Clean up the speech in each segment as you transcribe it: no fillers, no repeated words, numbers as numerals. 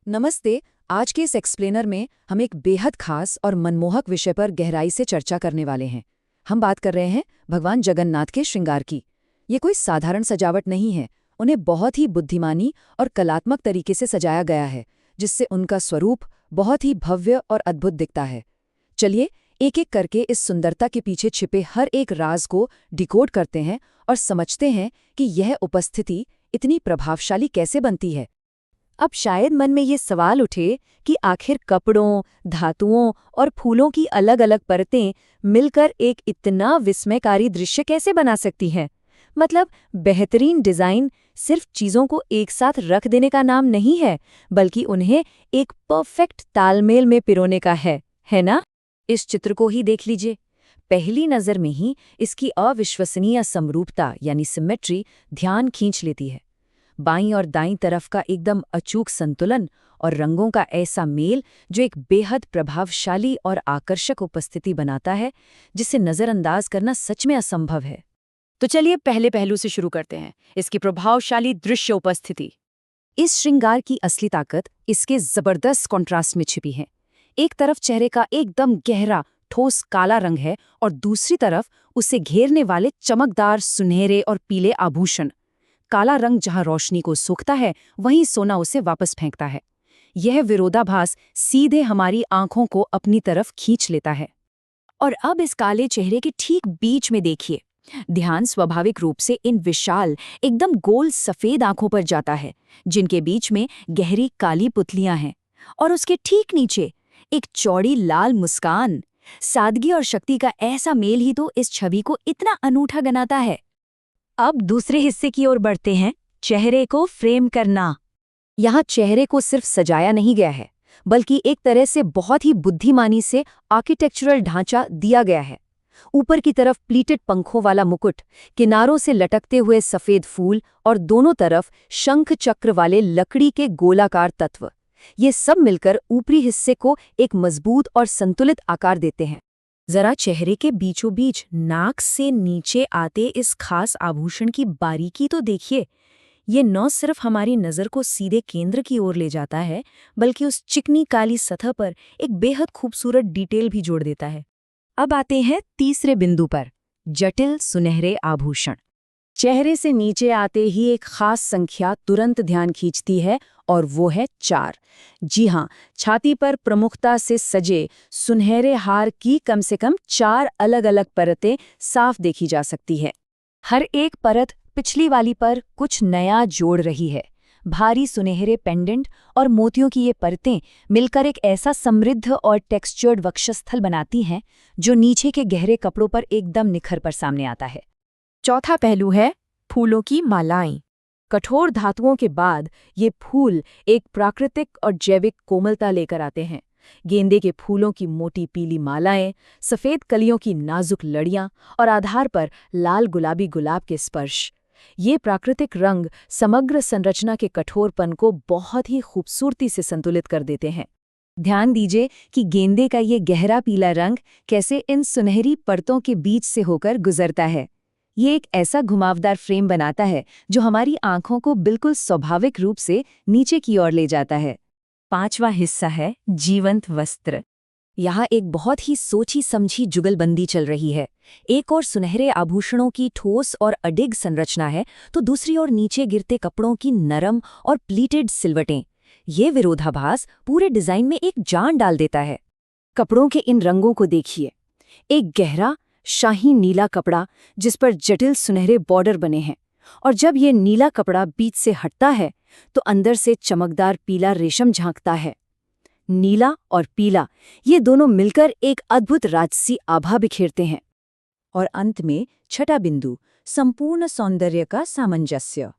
नमस्ते। आज के इस एक्सप्लेनर में हम एक बेहद खास और मनमोहक विषय पर गहराई से चर्चा करने वाले हैं। हम बात कर रहे हैं भगवान जगन्नाथ के श्रृंगार की। ये कोई साधारण सजावट नहीं है, उन्हें बहुत ही बुद्धिमानी और कलात्मक तरीके से सजाया गया है, जिससे उनका स्वरूप बहुत ही भव्य और अद्भुत दिखता है। चलिए एक एक करके इस सुंदरता के पीछे छिपे हर एक राज को डिकोड करते हैं और समझते हैं कि यह उपस्थिति इतनी प्रभावशाली कैसे बनती है। अब शायद मन में ये सवाल उठे कि आखिर कपड़ों, धातुओं और फूलों की अलग अलग परतें मिलकर एक इतना विस्मयकारी दृश्य कैसे बना सकती हैं। मतलब बेहतरीन डिज़ाइन सिर्फ चीज़ों को एक साथ रख देने का नाम नहीं है, बल्कि उन्हें एक परफेक्ट तालमेल में पिरोने का है ना? इस चित्र को ही देख लीजिए। पहली नज़र में ही इसकी अविश्वसनीय समरूपता यानी सिमेट्री ध्यान खींच लेती है। बाईं और दाईं तरफ का एकदम अचूक संतुलन और रंगों का ऐसा मेल जो एक बेहद प्रभावशाली और आकर्षक उपस्थिति बनाता है, जिसे नज़रअंदाज करना सच में असंभव है। तो चलिए पहले पहलू से शुरू करते हैं, इसकी प्रभावशाली दृश्य उपस्थिति। इस श्रृंगार की असली ताकत इसके जबरदस्त कॉन्ट्रास्ट में छिपी है। एक तरफ चेहरे का एकदम गहरा ठोस काला रंग है और दूसरी तरफ उसे घेरने वाले चमकदार सुनहरे और पीले आभूषण। काला रंग जहां रोशनी को सोखता है, वहीं सोना उसे वापस फेंकता है। यह विरोधाभास सीधे हमारी आंखों को अपनी तरफ खींच लेता है। और अब इस काले चेहरे के ठीक बीच में देखिए, ध्यान स्वाभाविक रूप से इन विशाल एकदम गोल सफेद आंखों पर जाता है, जिनके बीच में गहरी काली पुतलियां हैं। और उसके ठीक नीचे एक चौड़ी लाल मुस्कान। सादगी और शक्ति का ऐसा मेल ही तो इस छवि को इतना अनूठा बनाता है। अब दूसरे हिस्से की ओर बढ़ते हैं, चेहरे को फ्रेम करना। यहाँ चेहरे को सिर्फ सजाया नहीं गया है, बल्कि एक तरह से बहुत ही बुद्धिमानी से आर्किटेक्चरल ढांचा दिया गया है। ऊपर की तरफ प्लीटेड पंखों वाला मुकुट, किनारों से लटकते हुए सफेद फूल और दोनों तरफ शंख चक्र वाले लकड़ी के गोलाकार तत्व, ये सब मिलकर ऊपरी हिस्से को एक मजबूत और संतुलित आकार देते हैं। जरा चेहरे के बीचों बीच नाक से नीचे आते इस खास आभूषण की बारीकी तो देखिए। ये न सिर्फ हमारी नज़र को सीधे केंद्र की ओर ले जाता है, बल्कि उस चिकनी काली सतह पर एक बेहद खूबसूरत डिटेल भी जोड़ देता है। अब आते हैं तीसरे बिंदु पर, जटिल सुनहरे आभूषण। चेहरे से नीचे आते ही एक खास संख्या तुरंत ध्यान खींचती है, और वो है 4। जी हाँ, छाती पर प्रमुखता से सजे सुनहरे हार की कम से कम 4 अलग-अलग परतें साफ देखी जा सकती है। हर एक परत पिछली वाली पर कुछ नया जोड़ रही है। भारी सुनहरे पेंडेंट और मोतियों की ये परतें मिलकर एक ऐसा समृद्ध और टेक्सचर्ड वक्षस्थल बनाती हैं, जो नीचे के गहरे कपड़ों पर एकदम निखर पर सामने आता है। चौथा पहलू है फूलों की मालाएं। कठोर धातुओं के बाद ये फूल एक प्राकृतिक और जैविक कोमलता लेकर आते हैं। गेंदे के फूलों की मोटी पीली मालाएं, सफेद कलियों की नाजुक लड़ियां और आधार पर लाल गुलाबी गुलाब के स्पर्श। ये प्राकृतिक रंग समग्र संरचना के कठोरपन को बहुत ही खूबसूरती से संतुलित कर देते हैं। ध्यान दीजिए कि गेंदे का ये गहरा पीला रंग कैसे इन सुनहरी परतों के बीच से होकर गुजरता है। ये एक ऐसा घुमावदार फ्रेम बनाता है जो हमारी आंखों को बिल्कुल स्वाभाविक रूप से नीचे की ओर ले जाता है। पांचवा हिस्सा है जीवंत वस्त्र। यहाँ एक बहुत ही सोची समझी जुगलबंदी चल रही है। एक और सुनहरे आभूषणों की ठोस और अडिग संरचना है, तो दूसरी ओर नीचे गिरते कपड़ों की नरम और प्लीटेड सिलवटें। ये विरोधाभास पूरे डिजाइन में एक जान डाल देता है। कपड़ों के इन रंगों को देखिए। एक गहरा शाही नीला कपड़ा जिस पर जटिल सुनहरे बॉर्डर बने हैं, और जब ये नीला कपड़ा बीच से हटता है तो अंदर से चमकदार पीला रेशम झांकता है। नीला और पीला ये दोनों मिलकर एक अद्भुत राजसी आभा बिखेरते हैं। और अंत में छठा बिंदु, संपूर्ण सौंदर्य का सामंजस्य।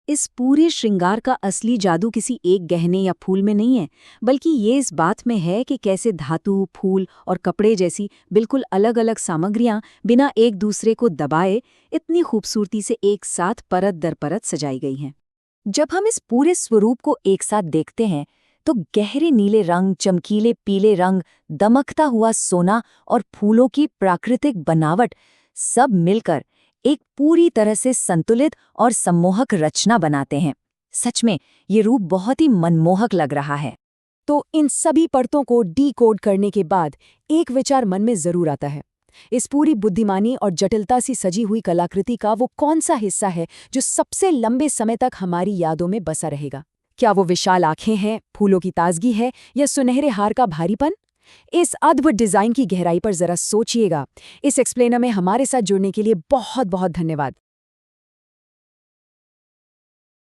इस पूरे श्रृंगार का असली जादू किसी एक गहने या फूल में नहीं है, बल्कि ये इस बात में है कि कैसे धातु, फूल और कपड़े जैसी बिल्कुल अलग-अलग सामग्रियां बिना एक दूसरे को दबाए इतनी खूबसूरती से एक साथ परत दर परत सजाई गई हैं। जब हम इस पूरे स्वरूप को एक साथ देखते हैं, तो गहरे नीले रंग, चमकीले पीले रंग, दमकता हुआ सोना और फूलों की प्राकृतिक बनावट सब मिलकर एक पूरी तरह से संतुलित और सम्मोहक रचना बनाते हैं। सच में ये रूप बहुत ही मनमोहक लग रहा है। तो इन सभी परतों को डीकोड करने के बाद एक विचार मन में जरूर आता है। इस पूरी बुद्धिमानी और जटिलता से सजी हुई कलाकृति का वो कौन सा हिस्सा है जो सबसे लंबे समय तक हमारी यादों में बसा रहेगा? क्या वो विशाल आंखें हैं, फूलों की ताजगी है, या सुनहरे हार का भारीपन? इस अद्भुत डिजाइन की गहराई पर जरा सोचिएगा। इस एक्सप्लेनर में हमारे साथ जुड़ने के लिए बहुत बहुत धन्यवाद।